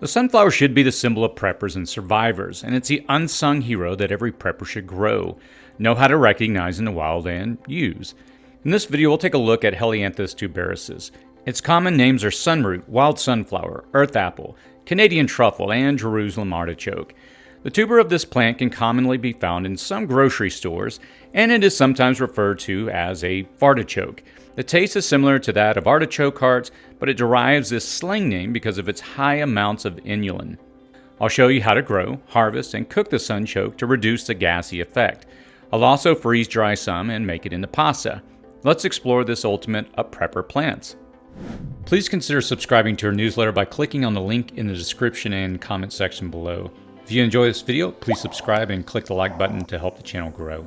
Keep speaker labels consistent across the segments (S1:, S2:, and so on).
S1: The sunflower should be the symbol of preppers and survivors, and it's the unsung hero that every prepper should grow, know how to recognize in the wild, and use. In this video, we'll take a look at Helianthus tuberosum. Its common names are sunroot, wild sunflower, earth apple, Canadian truffle, and Jerusalem artichoke. The tuber of this plant can commonly be found in some grocery stores, and it is sometimes referred to as a fartichoke. The taste is similar to that of artichoke hearts, but it derives this slang name because of its high amounts of inulin. I'll show you how to grow, harvest, and cook the sunchoke to reduce the gassy effect. I'll also freeze dry some and make it into pasta. Let's explore this ultimate of prepper plants. Please consider subscribing to our newsletter by clicking on the link in the description and comment section below. If you enjoy this video, please subscribe and click the like button to help the channel grow.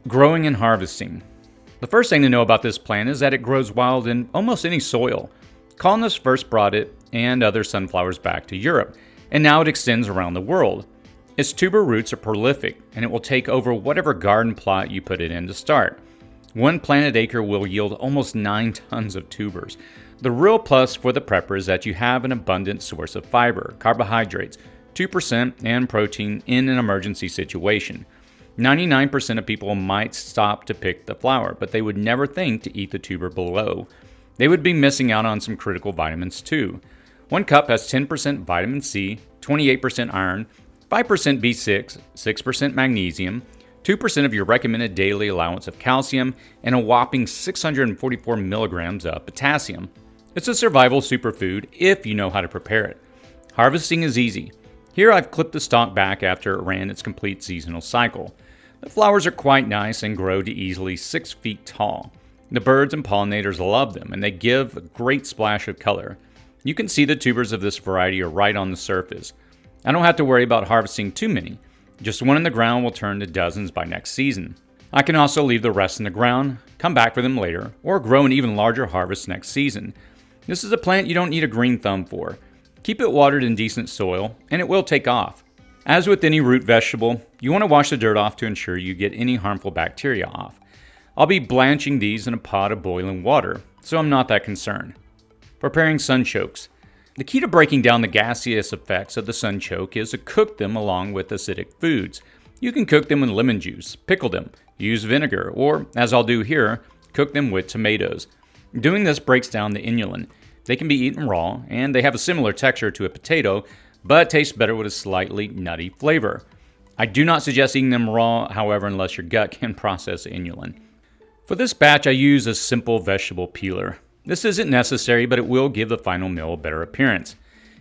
S1: Growing and harvesting. The first thing to know about this plant is that it grows wild in almost any soil. Colonists first brought it and other sunflowers back to Europe, and now it extends around the world. Its tuber roots are prolific, and it will take over whatever garden plot you put it in to start. One planted acre will yield almost 9 tons of tubers. The real plus for the prepper is that you have an abundant source of fiber, carbohydrates, 2%, and protein in an emergency situation. 99% of people might stop to pick the flower, but they would never think to eat the tuber below. They would be missing out on some critical vitamins too. 1 cup has 10% vitamin C, 28% iron, 5% B6, 6% magnesium, 2% of your recommended daily allowance of calcium, and a whopping 644 milligrams of potassium. It's a survival superfood if you know how to prepare it. Harvesting is easy. Here I've clipped the stalk back after it ran its complete seasonal cycle. The flowers are quite nice and grow to easily 6 feet tall. The birds and pollinators love them, and they give a great splash of color. You can see the tubers of this variety are right on the surface. I don't have to worry about harvesting too many. Just one in the ground will turn to dozens by next season. I can also leave the rest in the ground, come back for them later, or grow an even larger harvest next season. This is a plant you don't need a green thumb for. Keep it watered in decent soil, and it will take off. As with any root vegetable, you want to wash the dirt off to ensure you get any harmful bacteria off. I'll be blanching these in a pot of boiling water, so I'm not that concerned. Preparing sunchokes. The key to breaking down the gaseous effects of the sunchoke is to cook them along with acidic foods. You can cook them with lemon juice, pickle them, use vinegar, or, as I'll do here, cook them with tomatoes. Doing this breaks down the inulin. They can be eaten raw, and they have a similar texture to a potato, but taste better with a slightly nutty flavor. I do not suggest eating them raw, however, unless your gut can process inulin. For this batch, I use a simple vegetable peeler. This isn't necessary, but it will give the final meal a better appearance.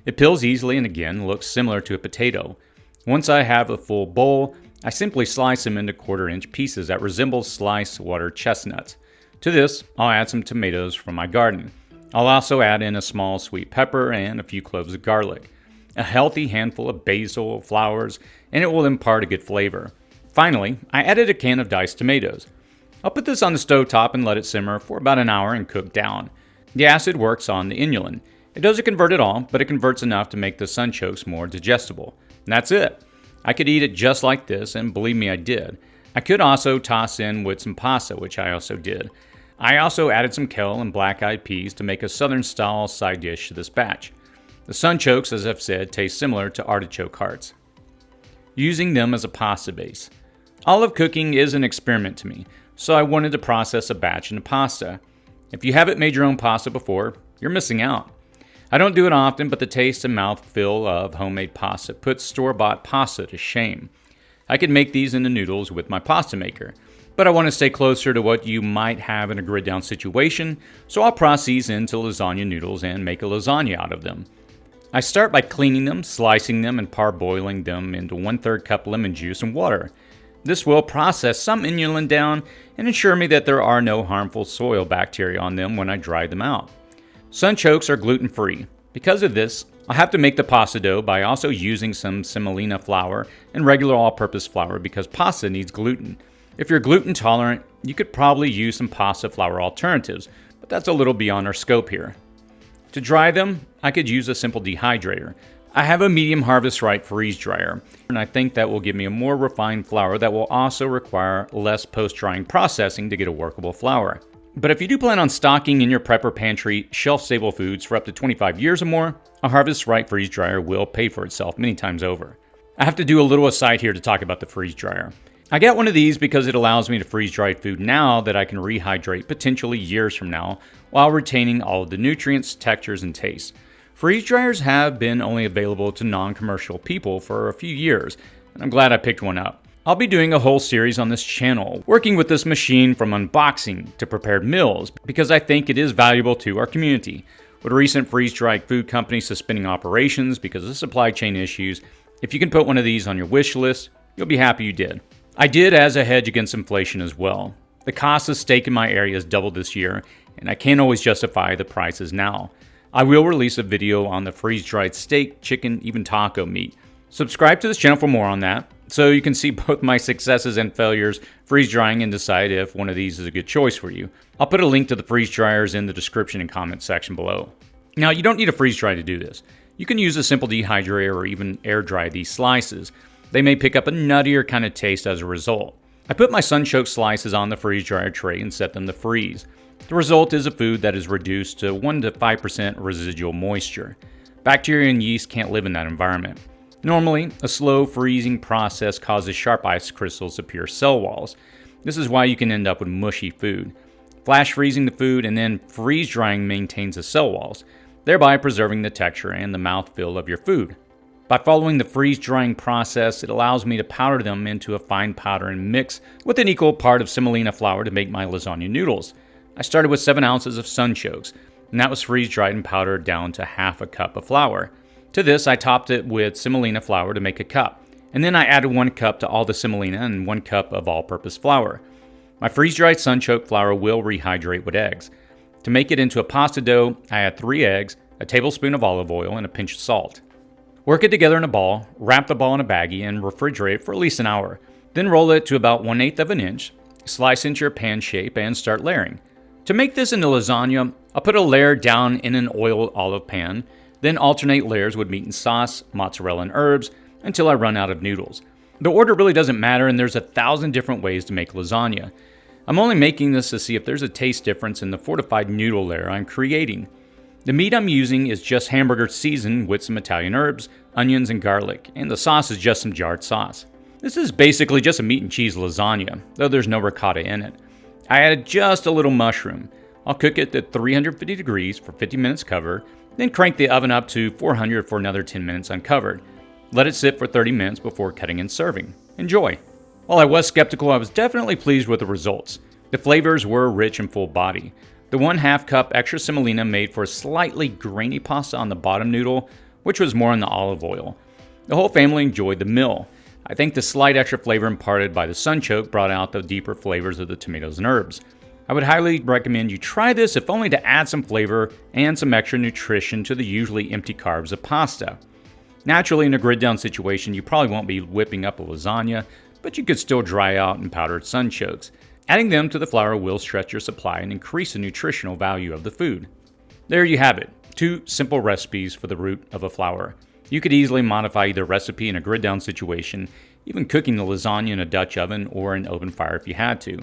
S1: It peels easily and again looks similar to a potato. Once I have a full bowl, I simply slice them into 1/4-inch pieces that resemble sliced water chestnuts. To this, I'll add some tomatoes from my garden. I'll also add in a small sweet pepper and a few cloves of garlic. A healthy handful of basil, flowers, and it will impart a good flavor. Finally, I added a can of diced tomatoes. I'll put this on the stove top and let it simmer for about an hour and cook down. The acid works on the inulin. It doesn't convert it all, but it converts enough to make the sunchokes more digestible. And that's it. I could eat it just like this, and believe me, I did. I could also toss in with some pasta, which I also did. I also added some kale and black-eyed peas to make a southern-style side dish to this batch. The sunchokes, as I've said, taste similar to artichoke hearts. Using them as a pasta base. Olive cooking is an experiment to me, so I wanted to process a batch into pasta. If you haven't made your own pasta before, you're missing out. I don't do it often, but the taste and mouthfeel of homemade pasta puts store-bought pasta to shame. I could make these into noodles with my pasta maker, but I want to stay closer to what you might have in a grid-down situation, so I'll process these into lasagna noodles and make a lasagna out of them. I start by cleaning them, slicing them, and parboiling them into 1/3 cup lemon juice and water. This will process some inulin down and ensure me that there are no harmful soil bacteria on them when I dry them out. Sunchokes are gluten-free. Because of this, I'll have to make the pasta dough by also using some semolina flour and regular all-purpose flour because pasta needs gluten. If you're gluten tolerant, you could probably use some pasta flour alternatives, but that's a little beyond our scope here. To dry them, I could use a simple dehydrator. I have a medium harvest right freeze dryer, and I think that will give me a more refined flour that will also require less post-drying processing to get a workable flour. But if you do plan on stocking in your prepper pantry shelf-stable foods for up to 25 years or more, a Harvest Right freeze dryer will pay for itself many times over. I have to do a little aside here to talk about the freeze dryer. I got one of these because it allows me to freeze dry food now that I can rehydrate potentially years from now while retaining all of the nutrients, textures, and tastes. Freeze dryers have been only available to non-commercial people for a few years, and I'm glad I picked one up. I'll be doing a whole series on this channel, working with this machine from unboxing to prepared meals, because I think it is valuable to our community. With recent freeze-dried food companies suspending operations because of supply chain issues, if you can put one of these on your wish list, you'll be happy you did. I did as a hedge against inflation as well. The cost of steak in my area has doubled this year, and I can't always justify the prices now. I will release a video on the freeze-dried steak, chicken, even taco meat. Subscribe to this channel for more on that, so you can see both my successes and failures freeze drying and decide if one of these is a good choice for you. I'll put a link to the freeze dryers in the description and comment section below. Now, you don't need a freeze dry to do this. You can use a simple dehydrator or even air dry these slices. They may pick up a nuttier kind of taste as a result. I put my Sunchoke slices on the freeze dryer tray and set them to freeze. The result is a food that is reduced to 1 to 5% residual moisture. Bacteria and yeast can't live in that environment. Normally, a slow freezing process causes sharp ice crystals to pierce cell walls. This is why you can end up with mushy food. Flash freezing the food and then freeze drying maintains the cell walls, thereby preserving the texture and the mouthfeel of your food. By following the freeze drying process, it allows me to powder them into a fine powder and mix with an equal part of semolina flour to make my lasagna noodles. I started with 7 ounces of Sunchokes, and that was freeze dried and powdered down to half a cup of flour. To this, I topped it with semolina flour to make a cup, and then I added 1 cup to all the semolina and 1 cup of all-purpose flour. My freeze-dried Sunchoke flour will rehydrate with eggs. To make it into a pasta dough, I add 3 eggs, a tablespoon of olive oil, and a pinch of salt. Work it together in a ball, wrap the ball in a baggie, and refrigerate it for at least an hour. Then roll it to about 1/8 of an inch, slice into your pan shape, and start layering. To make this into lasagna, I'll put a layer down in an oiled olive pan, then alternate layers with meat and sauce, mozzarella and herbs, until I run out of noodles. The order really doesn't matter, and there's 1,000 different ways to make lasagna. I'm only making this to see if there's a taste difference in the fortified noodle layer I'm creating. The meat I'm using is just hamburger seasoned with some Italian herbs, onions, and garlic, and the sauce is just some jarred sauce. This is basically just a meat and cheese lasagna, though there's no ricotta in it. I added just a little mushroom. I'll cook it at 350 degrees for 50 minutes cover, then crank the oven up to 400 for another 10 minutes uncovered. Let it sit for 30 minutes before cutting and serving. Enjoy! While I was skeptical, I was definitely pleased with the results. The flavors were rich and full body. The 1/2 cup extra semolina made for a slightly grainy pasta on the bottom noodle, which was more in the olive oil. The whole family enjoyed the meal. I think the slight extra flavor imparted by the Sunchoke brought out the deeper flavors of the tomatoes and herbs. I would highly recommend you try this, if only to add some flavor and some extra nutrition to the usually empty carbs of pasta. Naturally, in a grid down situation, you probably won't be whipping up a lasagna, but you could still dry out and powdered Sunchokes. Adding them to the flour will stretch your supply and increase the nutritional value of the food. There you have it, 2 simple recipes for the root of a flour. You could easily modify either recipe in a grid down situation, even cooking the lasagna in a Dutch oven or an open fire if you had to.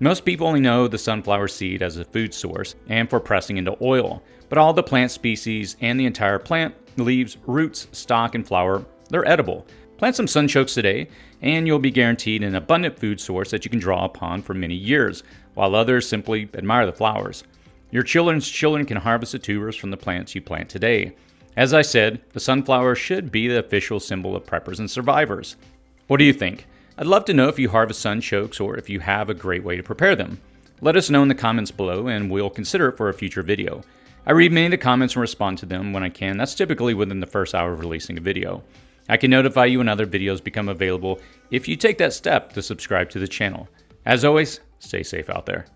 S1: Most people only know the sunflower seed as a food source and for pressing into oil, but all the plant species and the entire plant, leaves, roots, stalk, and flower, they're edible. Plant some Sunchokes today, and you'll be guaranteed an abundant food source that you can draw upon for many years, while others simply admire the flowers. Your children's children can harvest the tubers from the plants you plant today. As I said, the sunflower should be the official symbol of preppers and survivors. What do you think? I'd love to know if you harvest Sunchokes or if you have a great way to prepare them. Let us know in the comments below and we'll consider it for a future video. I read many of the comments and respond to them when I can. That's typically within the first hour of releasing a video. I can notify you when other videos become available if you take that step to subscribe to the channel. As always, stay safe out there.